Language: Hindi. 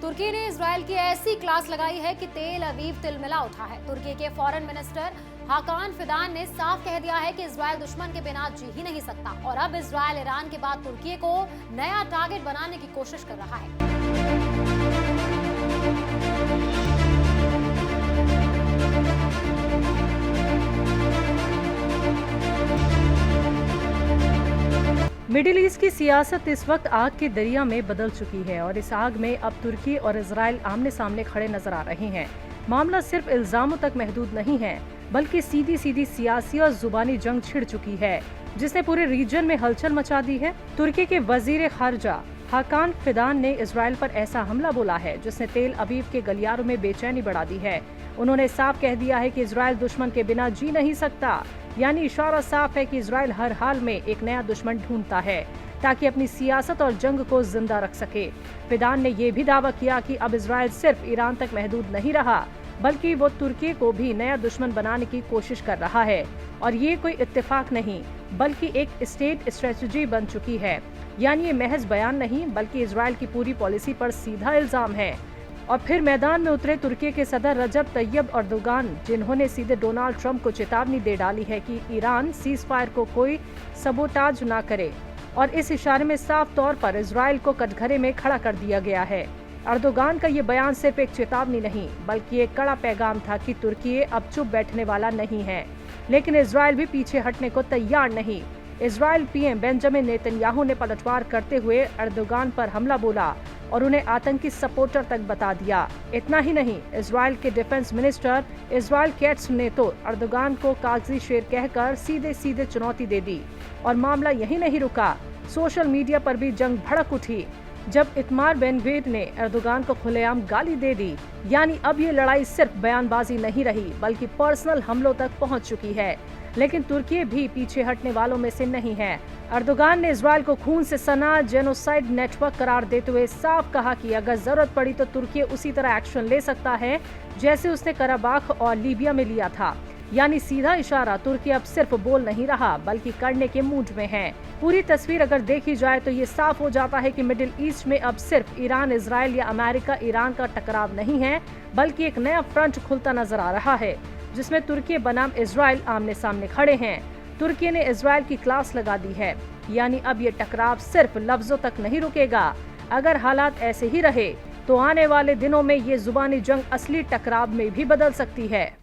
तुर्की ने इजरायल की ऐसी क्लास लगाई है कि तेल अवीव तिलमिला उठा है। तुर्की के फॉरेन मिनिस्टर हाकान फिदान ने साफ कह दिया है कि इजरायल दुश्मन के बिना जी ही नहीं सकता और अब इजरायल ईरान के बाद तुर्की को नया टारगेट बनाने की कोशिश कर रहा है। मिडिल ईस्ट की सियासत इस वक्त आग के दरिया में बदल चुकी है और इस आग में अब तुर्की और इजरायल आमने सामने खड़े नजर आ रहे हैं। मामला सिर्फ इल्जामों तक महदूद नहीं है, बल्कि सीधी सीधी सियासी और जुबानी जंग छिड़ चुकी है, जिसने पूरे रीजन में हलचल मचा दी है। तुर्की के वजीर खारजा हाकान फिदान ने इजरायल पर ऐसा हमला बोला है जिसने तेल अवीव के गलियारों में बेचैनी बढ़ा दी है। उन्होंने साफ कह दिया है कि इजरायल दुश्मन के बिना जी नहीं सकता, यानी इशारा साफ है कि इजरायल हर हाल में एक नया दुश्मन ढूंढता है ताकि अपनी सियासत और जंग को जिंदा रख सके। फिदान ने यह भी दावा किया कि अब इजरायल सिर्फ ईरान तक महदूद नहीं रहा, बल्कि वो तुर्की को भी नया दुश्मन बनाने की कोशिश कर रहा है और ये कोई इत्तेफाक नहीं बल्कि एक स्टेट स्ट्रेटजी बन चुकी है। यानी ये महज बयान नहीं बल्कि इजरायल की पूरी पॉलिसी पर सीधा इल्जाम है। और फिर मैदान में उतरे तुर्की के सदर रजब तैयब अर्दोगान, जिन्होंने सीधे डोनाल्ड ट्रंप को चेतावनी दे डाली है कि ईरान सीज फायर को कोई सबोटाज ना करे और इस इशारे में साफ तौर पर इजरायल को कटघरे में खड़ा कर दिया गया है। अर्दोगान का ये बयान सिर्फ एक चेतावनी नहीं बल्कि एक कड़ा पैगाम था कि तुर्की अब चुप बैठने वाला नहीं है, लेकिन इजरायल भी पीछे हटने को तैयार नहीं। इजरायल पीएम बेंजामिन नेतन्याहू ने पलटवार करते हुए अर्दोगान पर हमला बोला और उन्हें आतंकी सपोर्टर तक बता दिया। इतना ही नहीं, इजरायल के डिफेंस मिनिस्टर इजरायल कैट्स ने तो अर्दोगान को कागजी शेर कहकर सीधे सीधे चुनौती दे दी। और मामला यही नहीं रुका, सोशल मीडिया पर भी जंग भड़क उठी जब इतमार बेनगवीर ने अर्दोगान को खुलेआम गाली दे दी। यानी अब ये लड़ाई सिर्फ बयानबाजी नहीं रही बल्कि पर्सनल हमलों तक पहुंच चुकी है। लेकिन तुर्की भी पीछे हटने वालों में से नहीं है। अर्दोगान ने इजरायल को खून से सना जेनोसाइड नेटवर्क करार देते हुए साफ कहा कि अगर जरूरत पड़ी तो तुर्की उसी तरह एक्शन ले सकता है जैसे उसने कराबाख और लीबिया में लिया था। यानी सीधा इशारा, तुर्की अब सिर्फ बोल नहीं रहा बल्कि करने के मूड में है। पूरी तस्वीर अगर देखी जाए तो ये साफ हो जाता है कि मिडिल ईस्ट में अब सिर्फ ईरान इजरायल या अमेरिका ईरान का टकराव नहीं है बल्कि एक नया फ्रंट खुलता नजर आ रहा है जिसमें तुर्की बनाम इजरायल आमने सामने खड़े हैं। तुर्की ने इजरायल की क्लास लगा दी है, यानी अब ये टकराव सिर्फ लफ्जों तक नहीं रुकेगा। अगर हालात ऐसे ही रहे तो आने वाले दिनों में ये जुबानी जंग असली टकराव में भी बदल सकती है।